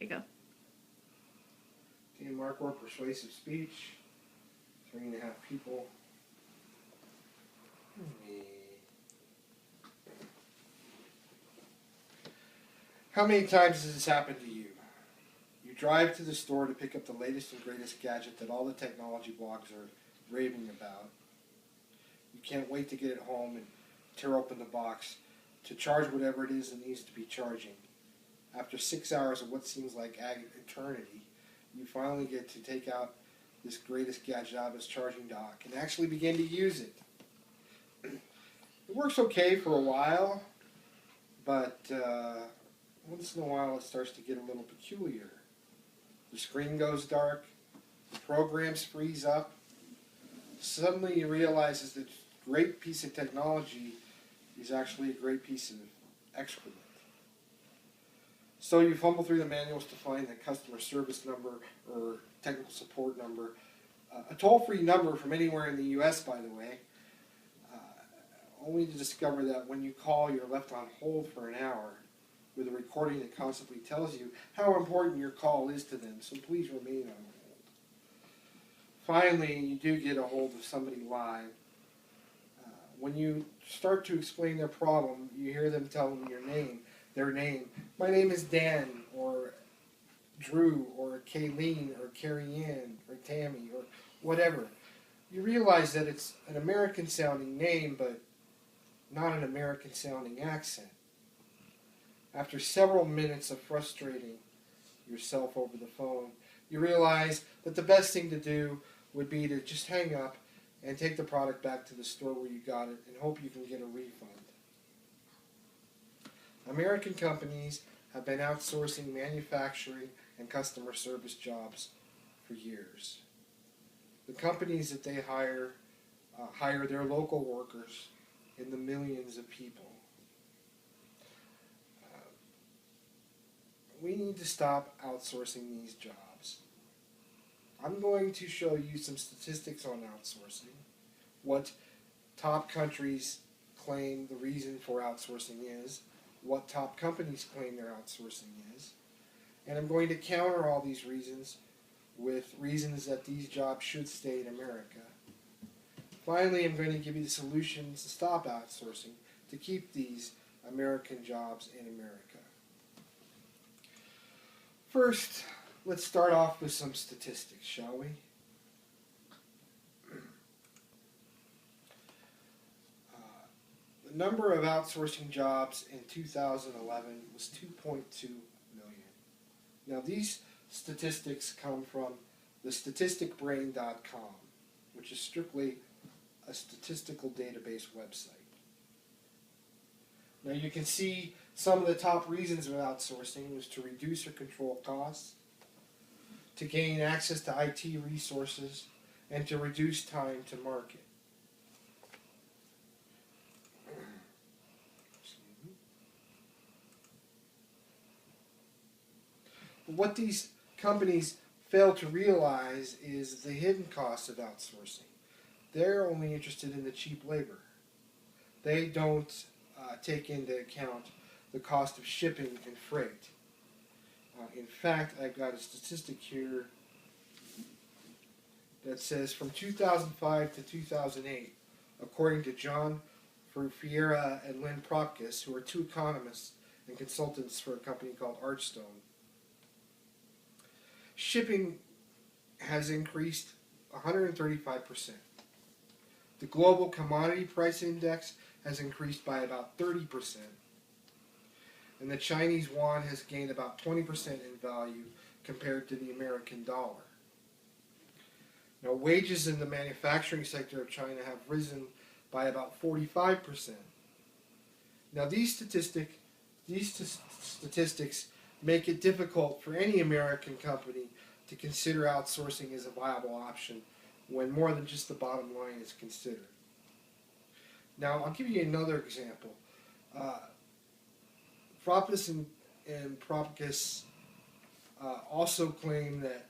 Here you go. Mark or persuasive speech. 3.5 people. How many times has this happened to you? You drive to the store to pick up the latest and greatest gadget that all the technology blogs are raving about. You can't wait to get it home and tear open the box to charge whatever it is that needs to be charging. After 6 hours of what seems like eternity, you finally get to take out this greatest gadget out of its charging dock and actually begin to use it. It works okay for a while, but once in a while it starts to get a little peculiar. The screen goes dark, the programs freeze up. Suddenly you realize that this great piece of technology is actually a great piece of excrement. So you fumble through the manuals to find the customer service number or technical support number, a toll-free number from anywhere in the U.S., by the way, only to discover that when you call, you're left on hold for an hour with a recording that constantly tells you how important your call is to them, so please remain on hold. Finally, you do get a hold of somebody live. When you start to explain their problem, you hear them tell them their name. My name is Dan, or Drew, or Kayleen, or Carrie Ann, or Tammy, or whatever. You realize that it's an American-sounding name, but not an American-sounding accent. After several minutes of frustrating yourself over the phone, you realize that the best thing to do would be to just hang up and take the product back to the store where you got it and hope you can get a refund. American companies have been outsourcing manufacturing and customer service jobs for years. The companies that they hire their local workers in the millions of people. We need to stop outsourcing these jobs. I'm going to show you some statistics on outsourcing, what top countries claim the reason for outsourcing is, what top companies claim their outsourcing is, and I'm going to counter all these reasons with reasons that these jobs should stay in America. Finally, I'm going to give you the solutions to stop outsourcing, to keep these American jobs in America. First, let's start off with some statistics, shall we? The number of outsourcing jobs in 2011 was 2.2 million. Now, these statistics come from the statisticbrain.com, which is strictly a statistical database website. Now, you can see some of the top reasons of outsourcing was to reduce or control costs, to gain access to IT resources, and to reduce time to market. What these companies fail to realize is the hidden costs of outsourcing. They're only interested in the cheap labor. They don't take into account the cost of shipping and freight. In fact, I've got a statistic here that says from 2005 to 2008, according to John Ferfiera and Lynn Propkus, who are two economists and consultants for a company called Archstone, shipping has increased 135%. The global commodity price index has increased by about 30%. And the Chinese yuan has gained about 20% in value compared to the American dollar. Now, wages in the manufacturing sector of China have risen by about 45%. Now, these statistics make it difficult for any American company to consider outsourcing as a viable option when more than just the bottom line is considered. Now, I'll give you another example. Propkus and Propkus also claim that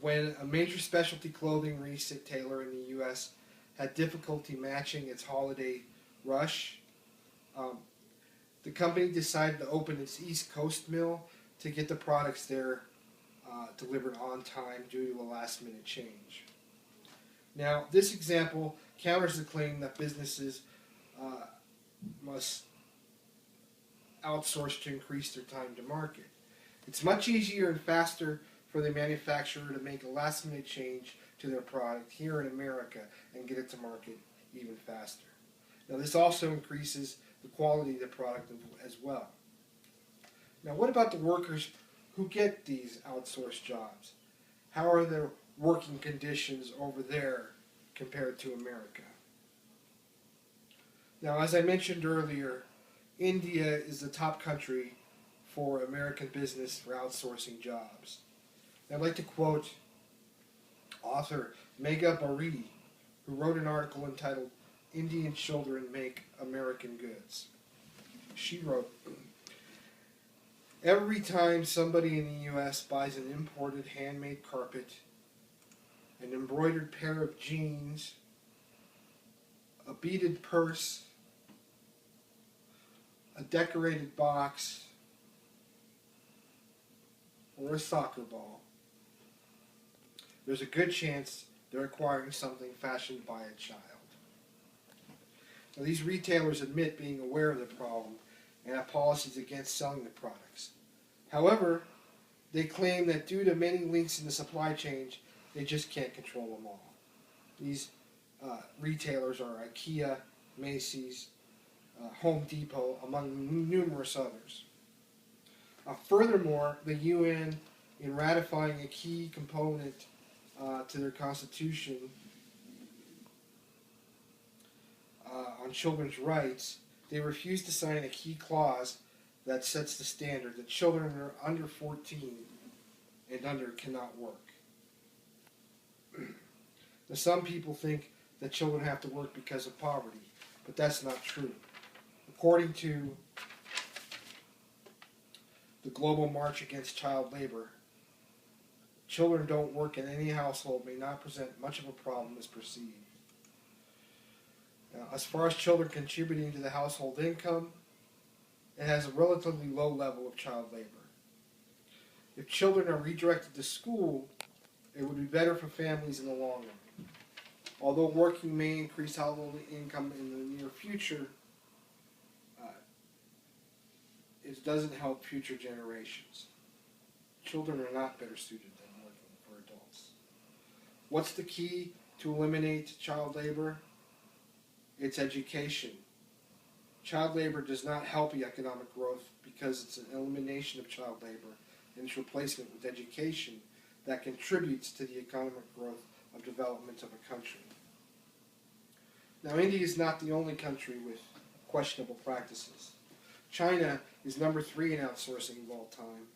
when a major specialty clothing retailer in the U.S. had difficulty matching its holiday rush, the company decided to open its East Coast mill to get the products there delivered on time due to a last-minute change. Now, this example counters the claim that businesses must outsource to increase their time to market. It's much easier and faster for the manufacturer to make a last-minute change to their product here in America and get it to market even faster. Now, this also increases the quality of the product as well. Now, what about the workers who get these outsourced jobs? How are their working conditions over there compared to America? Now, as I mentioned earlier, India is the top country for American business for outsourcing jobs. I'd like to quote author Megha Bharati, who wrote an article entitled "Indian Children Make American Goods." She wrote, "Every time somebody in the U.S. buys an imported handmade carpet, an embroidered pair of jeans, a beaded purse, a decorated box, or a soccer ball, there's a good chance they're acquiring something fashioned by a child." Now, these retailers admit being aware of the problem and have policies against selling the products. However, they claim that due to many links in the supply chain, they just can't control them all. These retailers are IKEA, Macy's, Home Depot, among numerous others. Furthermore, the UN, in ratifying a key component to their constitution on children's rights, they refuse to sign a key clause that sets the standard that children who are under 14 and under cannot work. Now, some people think that children have to work because of poverty, but that's not true. According to the Global March Against Child Labor, children don't work in any household may not present much of a problem as perceived. Now, as far as children contributing to the household income, it has a relatively low level of child labor. If children are redirected to school, it would be better for families in the long run. Although working may increase household income in the near future, it doesn't help future generations. Children are not better suited than working for adults. What's the key to eliminate child labor? It's education. Child labor does not help the economic growth because it's an elimination of child labor and its replacement with education that contributes to the economic growth of development of a country. Now, India is not the only country with questionable practices. China is number 3 in outsourcing of all time.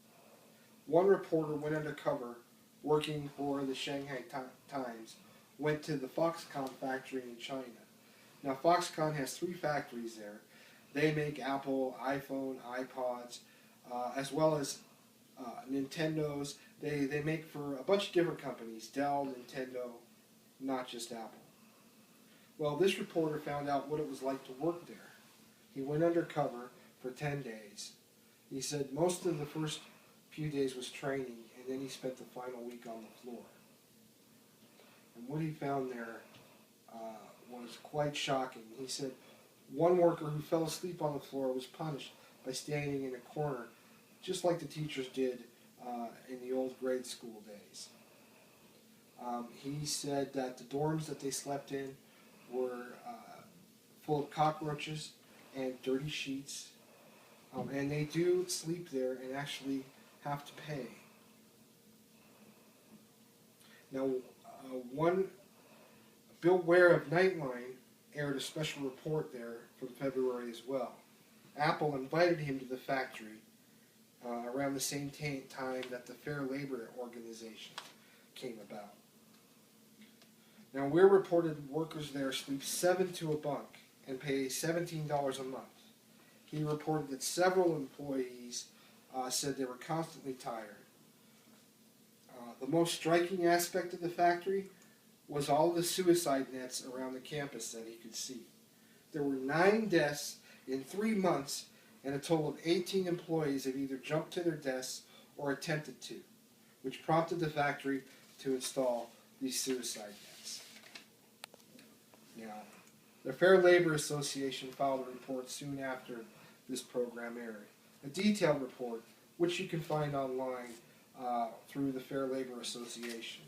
One reporter went undercover working for the Shanghai Times, went to the Foxconn factory in China. Now, Foxconn has 3 factories there. They make Apple, iPhone, iPods, as well as Nintendos. They make for a bunch of different companies, Dell, Nintendo, not just Apple. Well, this reporter found out what it was like to work there. He went undercover for 10 days. He said most of the first few days was training, and then he spent the final week on the floor. And what he found there was quite shocking. He said one worker who fell asleep on the floor was punished by standing in a corner, just like the teachers did in the old grade school days. He said that the dorms that they slept in were full of cockroaches and dirty sheets, and they do sleep there and actually have to pay. Now, Bill Ware of Nightline aired a special report there from February as well. Apple invited him to the factory around the same time that the Fair Labor Organization came about. Now, Ware reported workers there sleep 7 to a bunk and pay $17 a month. He reported that several employees said they were constantly tired. The most striking aspect of the factory was all the suicide nets around the campus that he could see. There were 9 deaths in 3 months, and a total of 18 employees have either jumped to their deaths or attempted to, which prompted the factory to install these suicide nets. Now, the Fair Labor Association filed a report soon after this program aired, a detailed report which you can find online through the Fair Labor Association.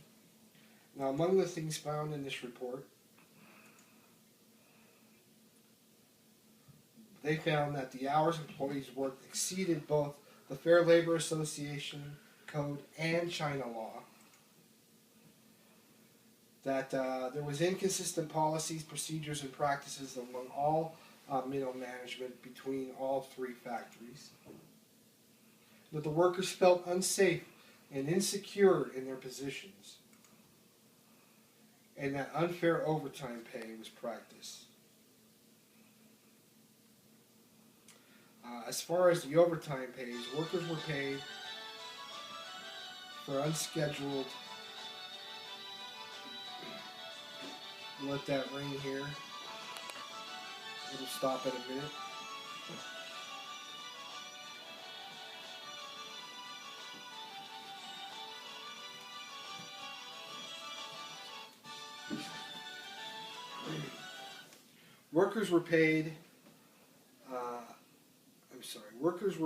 Now, among the things found in this report, they found that the hours employees worked exceeded both the Fair Labor Association code and China law, that there was inconsistent policies, procedures, and practices among all middle management between all three factories, that the workers felt unsafe and insecure in their positions, and that unfair overtime pay was practiced. As far as the overtime pays, workers were paid for unscheduled. Let that ring here. It'll stop in a minute. Workers were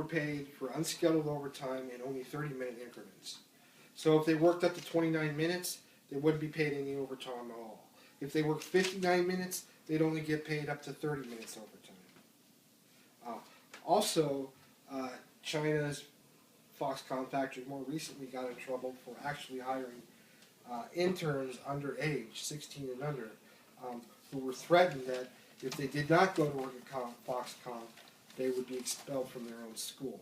paid for unscheduled overtime in only 30-minute increments. So if they worked up to 29 minutes, they wouldn't be paid any overtime at all. If they worked 59 minutes, they'd only get paid up to 30 minutes overtime. Also, China's Foxconn factory more recently got in trouble for actually hiring interns underage, 16 and under, who were threatened that if they did not go to work at Foxconn, they would be expelled from their own school.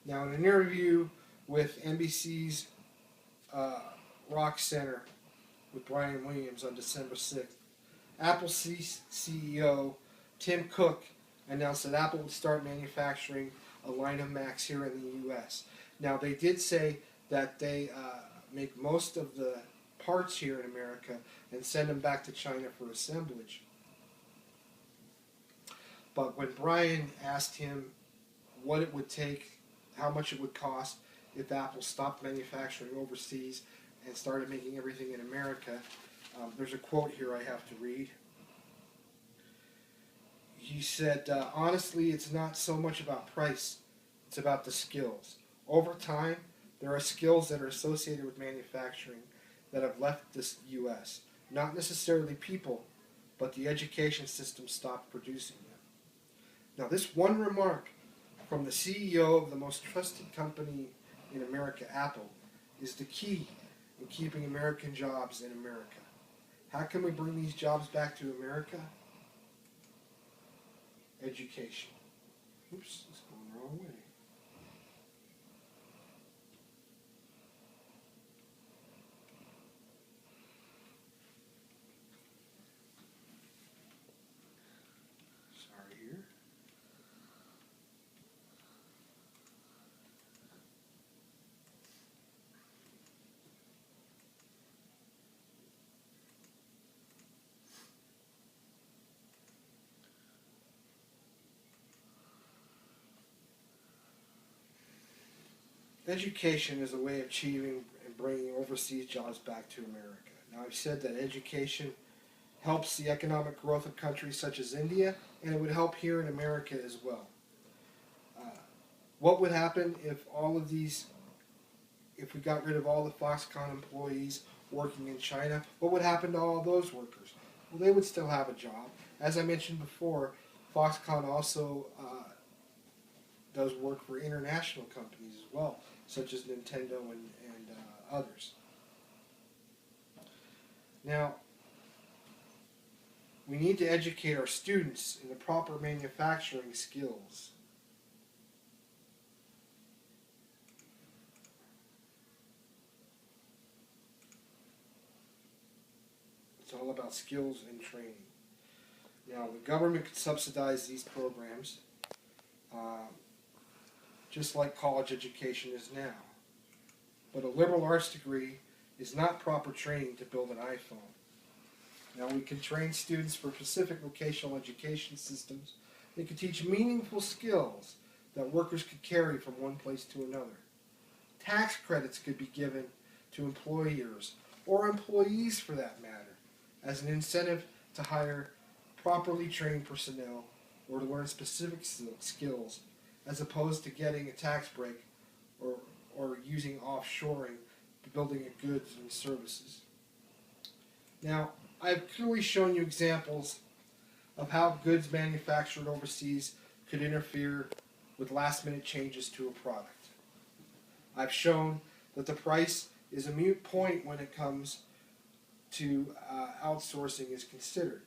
Now, in an interview with NBC's Rock Center with Brian Williams on December 6th, Apple CEO Tim Cook announced that Apple would start manufacturing a line of Macs here in the U.S. Now, they did say that they make most of the parts here in America and send them back to China for assemblage. But when Brian asked him what it would take, how much it would cost if Apple stopped manufacturing overseas and started making everything in America, there's a quote here I have to read. He said, honestly, it's not so much about price, it's about the skills. Over time, there are skills that are associated with manufacturing that have left the U.S. Not necessarily people, but the education system stopped producing them. Now, this one remark from the CEO of the most trusted company in America, Apple, is the key in keeping American jobs in America. How can we bring these jobs back to America? Education. Oops, it's going the wrong way. Sorry here. Education is a way of achieving and bringing overseas jobs back to America. Now, I've said that education helps the economic growth of countries such as India, and it would help here in America as well. What would happen if if we got rid of all the Foxconn employees working in China? What would happen to all those workers? Well, they would still have a job. As I mentioned before, Foxconn also does work for international companies as well, such as Nintendo and others. Now, we need to educate our students in the proper manufacturing skills. It's all about skills and training. Now, the government could subsidize these programs just like college education is now. But a liberal arts degree is not proper training to build an iPhone. Now, we can train students for specific vocational education systems. They can teach meaningful skills that workers could carry from one place to another. tax credits could be given to employers, or employees for that matter, as an incentive to hire properly trained personnel or to learn specific skills, as opposed to getting a tax break or using offshoring, building of goods and services. Now, I've clearly shown you examples of how goods manufactured overseas could interfere with last-minute changes to a product. I've shown that the price is a moot point when it comes to outsourcing is considered.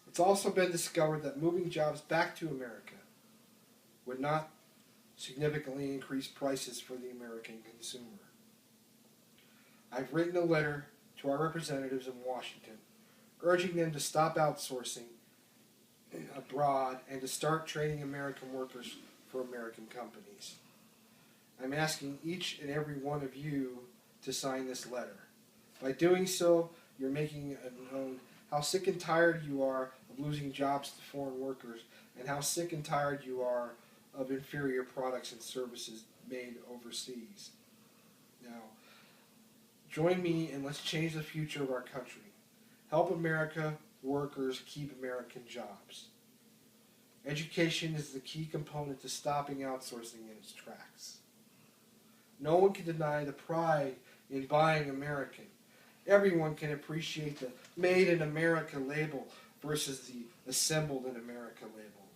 It's also been discovered that moving jobs back to America would not significantly increase prices for the American consumer. I've written a letter to our representatives in Washington, urging them to stop outsourcing abroad and to start training American workers for American companies. I'm asking each and every one of you to sign this letter. By doing so, you're making it known how sick and tired you are of losing jobs to foreign workers, and how sick and tired you are of inferior products and services made overseas. Now, join me and let's change the future of our country. Help America workers keep American jobs. Education is the key component to stopping outsourcing in its tracks. No one can deny the pride in buying American. Everyone can appreciate the Made in America label versus the Assembled in America label.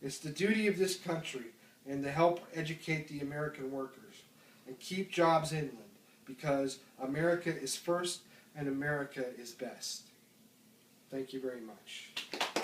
It's the duty of this country and to help educate the American workers and keep jobs inland, because America is first and America is best. Thank you very much.